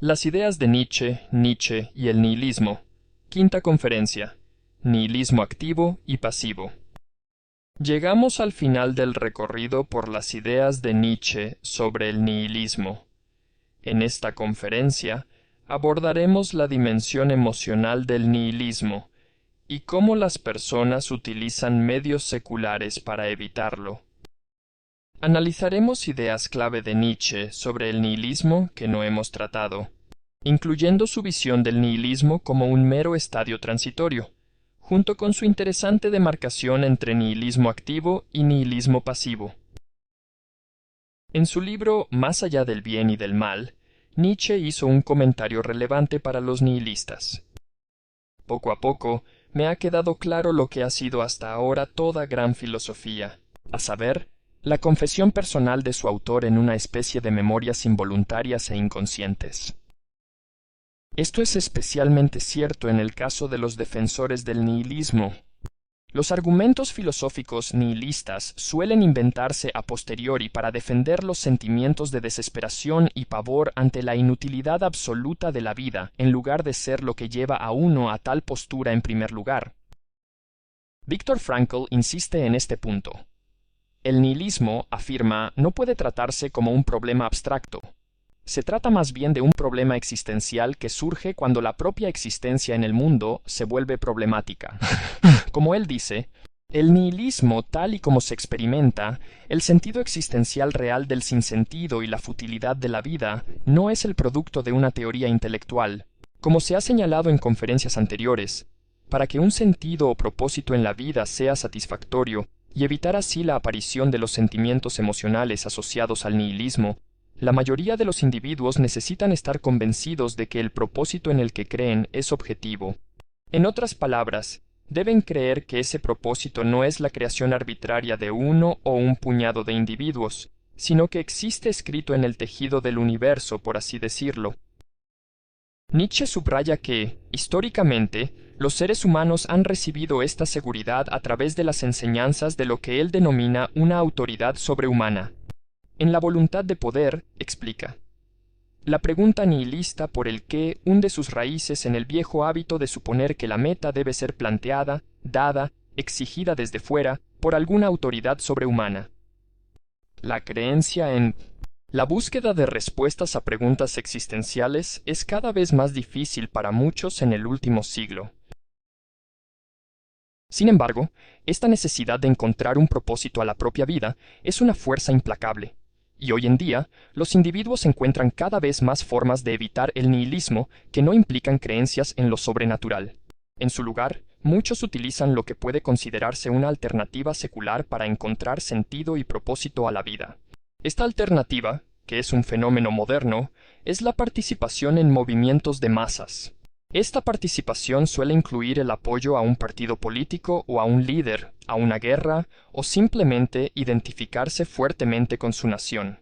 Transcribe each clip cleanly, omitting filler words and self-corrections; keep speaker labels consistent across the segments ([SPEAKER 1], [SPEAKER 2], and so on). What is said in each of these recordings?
[SPEAKER 1] Las ideas de Nietzsche y el nihilismo. Quinta conferencia. Nihilismo activo y pasivo. Llegamos al final del recorrido por las ideas de Nietzsche sobre el nihilismo. En esta conferencia abordaremos la dimensión emocional del nihilismo y cómo las personas utilizan medios seculares para evitarlo. Analizaremos ideas clave de Nietzsche sobre el nihilismo que no hemos tratado, incluyendo su visión del nihilismo como un mero estadio transitorio, junto con su interesante demarcación entre nihilismo activo y nihilismo pasivo. En su libro Más allá del bien y del mal, Nietzsche hizo un comentario relevante para los nihilistas. Poco a poco, me ha quedado claro lo que ha sido hasta ahora toda gran filosofía, a saber, la confesión personal de su autor en una especie de memorias involuntarias e inconscientes. Esto es especialmente cierto en el caso de los defensores del nihilismo. Los argumentos filosóficos nihilistas suelen inventarse a posteriori para defender los sentimientos de desesperación y pavor ante la inutilidad absoluta de la vida, en lugar de ser lo que lleva a uno a tal postura en primer lugar. Viktor Frankl insiste en este punto. El nihilismo, afirma, no puede tratarse como un problema abstracto. Se trata más bien de un problema existencial que surge cuando la propia existencia en el mundo se vuelve problemática. Como él dice, el nihilismo, tal y como se experimenta, el sentido existencial real del sinsentido y la futilidad de la vida, no es el producto de una teoría intelectual. Como se ha señalado en conferencias anteriores, para que un sentido o propósito en la vida sea satisfactorio, y evitar así la aparición de los sentimientos emocionales asociados al nihilismo, la mayoría de los individuos necesitan estar convencidos de que el propósito en el que creen es objetivo. En otras palabras, deben creer que ese propósito no es la creación arbitraria de uno o un puñado de individuos, sino que existe escrito en el tejido del universo, por así decirlo. Nietzsche subraya que, históricamente, los seres humanos han recibido esta seguridad a través de las enseñanzas de lo que él denomina una autoridad sobrehumana. En la voluntad de poder, explica. La pregunta nihilista por el qué hunde sus raíces en el viejo hábito de suponer que la meta debe ser planteada, dada, exigida desde fuera, por alguna autoridad sobrehumana. La creencia en la búsqueda de respuestas a preguntas existenciales es cada vez más difícil para muchos en el último siglo. Sin embargo, esta necesidad de encontrar un propósito a la propia vida es una fuerza implacable, y hoy en día los individuos encuentran cada vez más formas de evitar el nihilismo que no implican creencias en lo sobrenatural. En su lugar, muchos utilizan lo que puede considerarse una alternativa secular para encontrar sentido y propósito a la vida. Esta alternativa, que es un fenómeno moderno, es la participación en movimientos de masas. Esta participación suele incluir el apoyo a un partido político o a un líder, a una guerra, o simplemente identificarse fuertemente con su nación.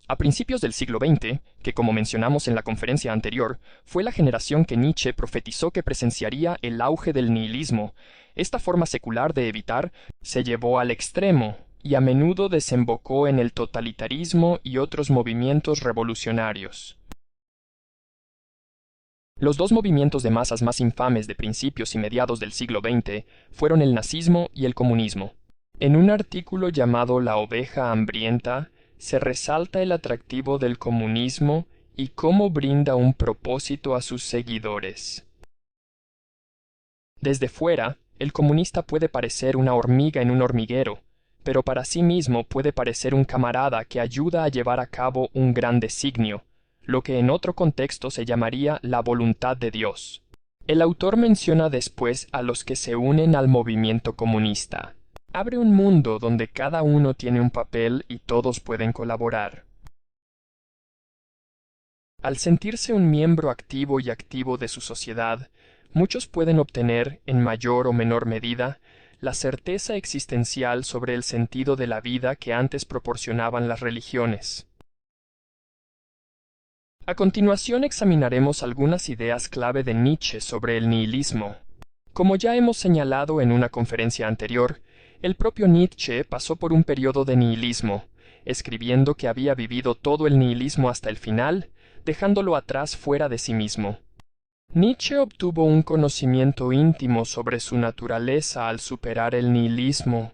[SPEAKER 1] A principios del siglo XX, que como mencionamos en la conferencia anterior, fue la generación que Nietzsche profetizó que presenciaría el auge del nihilismo, esta forma secular de evitar se llevó al extremo y a menudo desembocó en el totalitarismo y otros movimientos revolucionarios. Los dos movimientos de masas más infames de principios y mediados del siglo XX fueron el nazismo y el comunismo. En un artículo llamado La oveja hambrienta, se resalta el atractivo del comunismo y cómo brinda un propósito a sus seguidores. Desde fuera, el comunista puede parecer una hormiga en un hormiguero, pero para sí mismo puede parecer un camarada que ayuda a llevar a cabo un gran designio, lo que en otro contexto se llamaría la voluntad de Dios. El autor menciona después a los que se unen al movimiento comunista. Abre un mundo donde cada uno tiene un papel y todos pueden colaborar. Al sentirse un miembro activo y activo de su sociedad, muchos pueden obtener, en mayor o menor medida, la certeza existencial sobre el sentido de la vida que antes proporcionaban las religiones. A continuación examinaremos algunas ideas clave de Nietzsche sobre el nihilismo. Como ya hemos señalado en una conferencia anterior, el propio Nietzsche pasó por un periodo de nihilismo, escribiendo que había vivido todo el nihilismo hasta el final, dejándolo atrás fuera de sí mismo. Nietzsche obtuvo un conocimiento íntimo sobre su naturaleza al superar el nihilismo.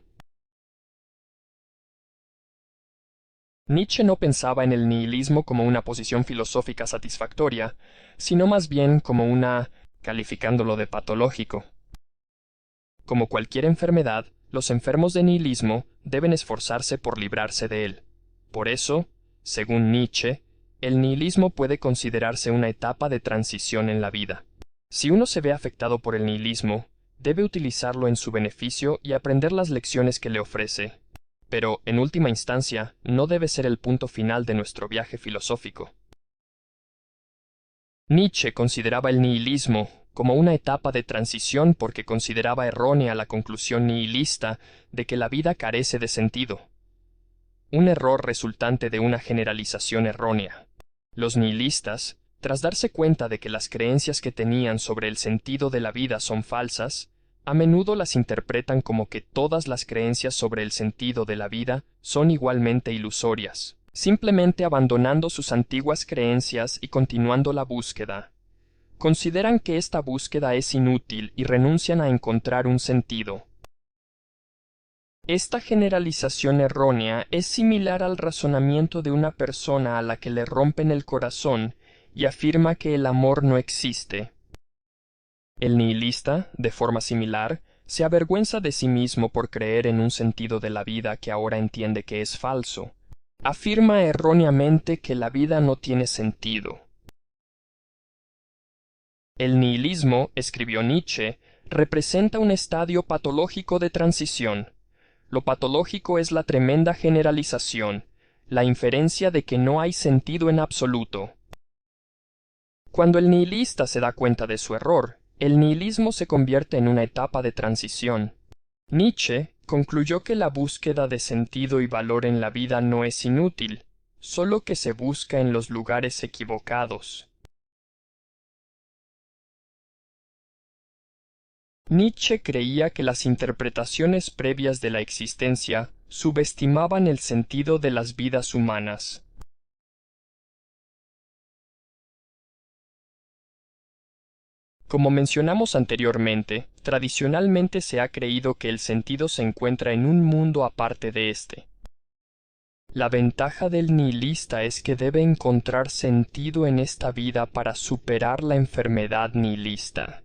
[SPEAKER 1] Nietzsche no pensaba en el nihilismo como una posición filosófica satisfactoria, sino más bien como calificándolo de patológico. Como cualquier enfermedad, los enfermos de nihilismo deben esforzarse por librarse de él. Por eso, según Nietzsche, el nihilismo puede considerarse una etapa de transición en la vida. Si uno se ve afectado por el nihilismo, debe utilizarlo en su beneficio y aprender las lecciones que le ofrece. Pero, en última instancia, no debe ser el punto final de nuestro viaje filosófico. Nietzsche consideraba el nihilismo como una etapa de transición porque consideraba errónea la conclusión nihilista de que la vida carece de sentido. Un error resultante de una generalización errónea. Los nihilistas, tras darse cuenta de que las creencias que tenían sobre el sentido de la vida son falsas, a menudo las interpretan como que todas las creencias sobre el sentido de la vida son igualmente ilusorias, simplemente abandonando sus antiguas creencias y continuando la búsqueda. Consideran que esta búsqueda es inútil y renuncian a encontrar un sentido. Esta generalización errónea es similar al razonamiento de una persona a la que le rompen el corazón y afirma que el amor no existe. El nihilista, de forma similar, se avergüenza de sí mismo por creer en un sentido de la vida que ahora entiende que es falso. Afirma erróneamente que la vida no tiene sentido. El nihilismo, escribió Nietzsche, representa un estadio patológico de transición. Lo patológico es la tremenda generalización, la inferencia de que no hay sentido en absoluto. Cuando el nihilista se da cuenta de su error, el nihilismo se convierte en una etapa de transición. Nietzsche concluyó que la búsqueda de sentido y valor en la vida no es inútil, solo que se busca en los lugares equivocados. Nietzsche creía que las interpretaciones previas de la existencia subestimaban el sentido de las vidas humanas. Como mencionamos anteriormente, tradicionalmente se ha creído que el sentido se encuentra en un mundo aparte de éste. La ventaja del nihilista es que debe encontrar sentido en esta vida para superar la enfermedad nihilista.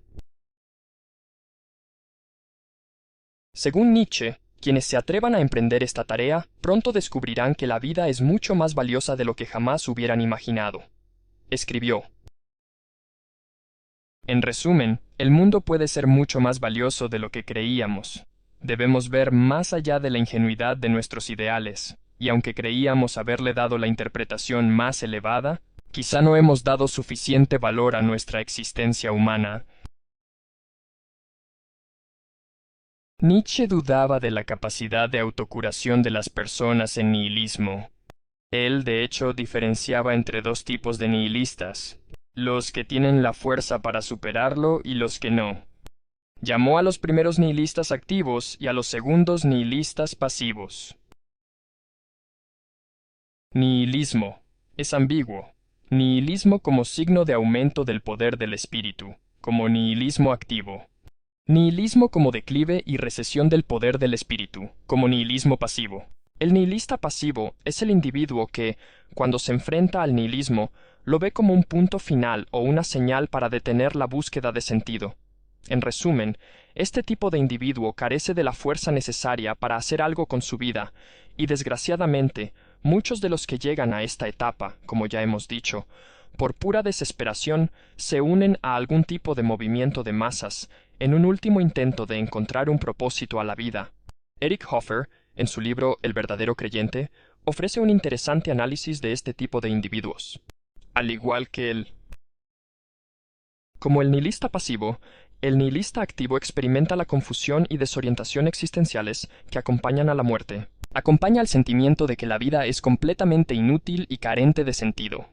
[SPEAKER 1] Según Nietzsche, quienes se atrevan a emprender esta tarea pronto descubrirán que la vida es mucho más valiosa de lo que jamás hubieran imaginado. Escribió: en resumen, el mundo puede ser mucho más valioso de lo que creíamos. Debemos ver más allá de la ingenuidad de nuestros ideales, y aunque creíamos haberle dado la interpretación más elevada, quizá no hemos dado suficiente valor a nuestra existencia humana. Nietzsche dudaba de la capacidad de autocuración de las personas en nihilismo. Él, de hecho, diferenciaba entre dos tipos de nihilistas: los que tienen la fuerza para superarlo y los que no. Llamó a los primeros nihilistas activos y a los segundos nihilistas pasivos. Nihilismo. Es ambiguo. Nihilismo como signo de aumento del poder del espíritu, como nihilismo activo. Nihilismo como declive y recesión del poder del espíritu, como nihilismo pasivo. El nihilista pasivo es el individuo que, cuando se enfrenta al nihilismo, lo ve como un punto final o una señal para detener la búsqueda de sentido. En resumen, este tipo de individuo carece de la fuerza necesaria para hacer algo con su vida, y desgraciadamente, muchos de los que llegan a esta etapa, como ya hemos dicho, por pura desesperación, se unen a algún tipo de movimiento de masas, en un último intento de encontrar un propósito a la vida. Eric Hoffer, en su libro El verdadero creyente, ofrece un interesante análisis de este tipo de individuos. Al igual que como el nihilista pasivo, el nihilista activo experimenta la confusión y desorientación existenciales que acompañan a la muerte. Acompaña al sentimiento de que la vida es completamente inútil y carente de sentido.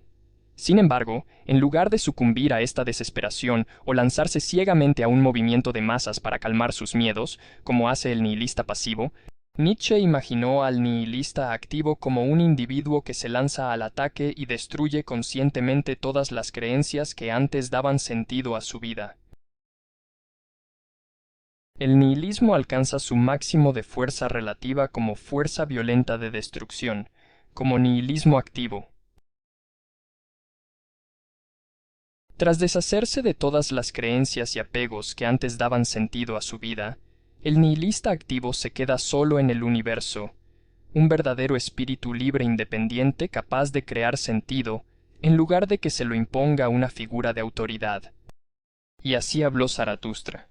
[SPEAKER 1] Sin embargo, en lugar de sucumbir a esta desesperación o lanzarse ciegamente a un movimiento de masas para calmar sus miedos, como hace el nihilista pasivo, Nietzsche imaginó al nihilista activo como un individuo que se lanza al ataque y destruye conscientemente todas las creencias que antes daban sentido a su vida. El nihilismo alcanza su máximo de fuerza relativa como fuerza violenta de destrucción, como nihilismo activo. Tras deshacerse de todas las creencias y apegos que antes daban sentido a su vida, el nihilista activo se queda solo en el universo, un verdadero espíritu libre e independiente capaz de crear sentido, en lugar de que se lo imponga una figura de autoridad. Y así habló Zaratustra.